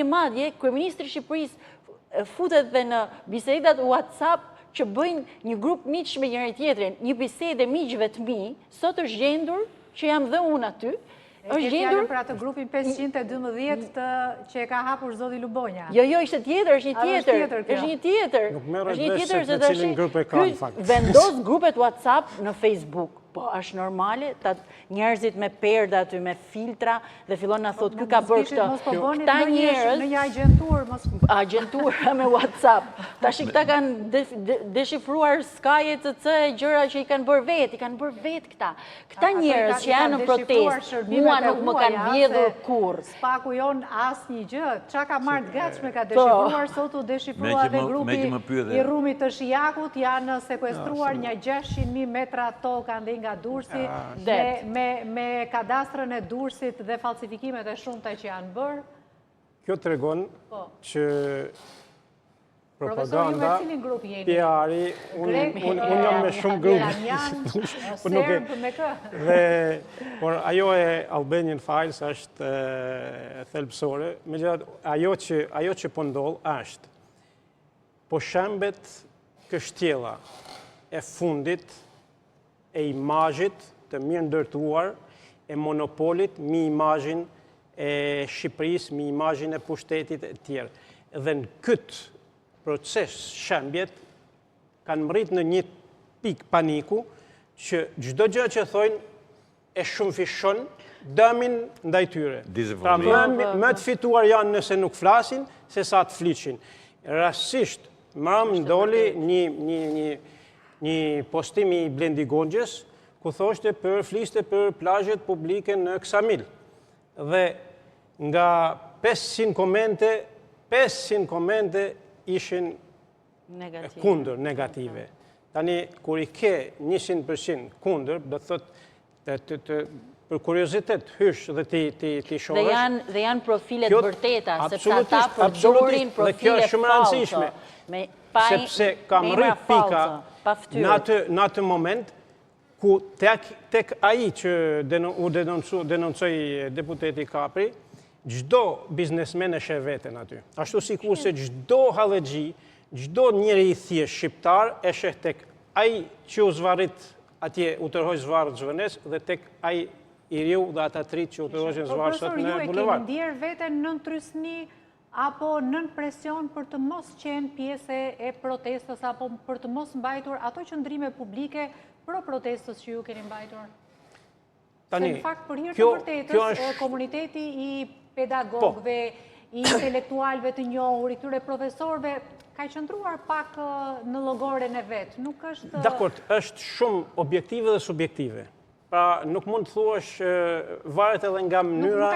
madje, Kryeministri i Shqipërisë futet dhe në bisedat WhatsApp që bëjnë një grup miqësh me njëri tjetrin, një bisedë miqve të mi, sot është gjendur që jam dhe unë aty, është gjendur për atë grupin 512 që e ka hapur zoti Lubonja. Jo, ishte tjetër, është një tjetër. Nuk merret vesh se në cilin grup e ka në fakt. Vendos grupet WhatsApp në Facebook. Po, është normale, njerëzit me perda aty, me filtra, dhe fillon në thotë, ky ka bërë këtë. Këta njerëz... Në një agentur me WhatsApp. Tash këta kanë deshifruar SkyECC gjëra që i kanë bërë vetë, këta. Këta njerëz që janë në protest, mua nuk më kanë vjedhur kurrë. Spaku jon asnjë gjë, çka ka marrë të gatshme ka deshifruar sot u deshifrua dhe grupi i Rumit të Shijakut janë sekuestruar një 600.000 metra tokë nga Durrësi, me kadastrën e Durrësit dhe falsifikimet e shumta që janë bërë. Kjo tregon që propaganda, PR-i, unë jam me shumë grupe. Por ajo e Albanian Files është thelbësore. Megjithatë, ajo që po ndodh është po shembet kështjella e fundit e imazhit të mirë ndërtuar, e monopolit, mi imazhin e Shqipërisë, mi imazhin e pushtetit e tjerë. Dhe në këtë proces shembjet kanë mrit në një pik paniku që çdo gjë që thojnë e shumëfishon dëmin ndaj tyre. Pra më të fituar janë nëse nuk flasin, se sa të fliqin. Rastisht, më ndoli një postim i Blendi Gonxhës, ku thoshte fliste për plazhet publike në Ksamil. Dhe nga 500 komente ishin kundër, negative. Tani, kur i ke 100% kundër, do thotë për kuriozitet hysh dhe ti shohësh. Dhe janë profilet vërteta, sepse ata përdorin profile falso. Sepse kam rrit pika në atë moment ku tek ai që u denoncoi deputeti Kapri, çdo biznesmen e sheh veten aty. Ashtu sikur se çdo hallexhi, çdo njeri i thjesht shqiptar e sheh tek ai që u zvarrit atje u tërhoj zvarr Zvënes dhe tek ai i riu dhe ata trit që u tërhojnë zvarr sot në bulevard. Ju e keni ndier veten nën trysni apo nën presion për të mos qenë pjesë e protestës, apo për të mos mbajtur ato qëndrime publike pro protestës që ju keni mbajtur? Se në fakt për hir të vërtetës, komuniteti i pedagogëve, i intelektualëve të njohur, i këtyre profesorëve, ka qëndruar pak në llogoren e vet. Nuk është... Dakord, është shumë objektive dhe subjektive. Pra nuk mund të thuash varet edhe nga mënyra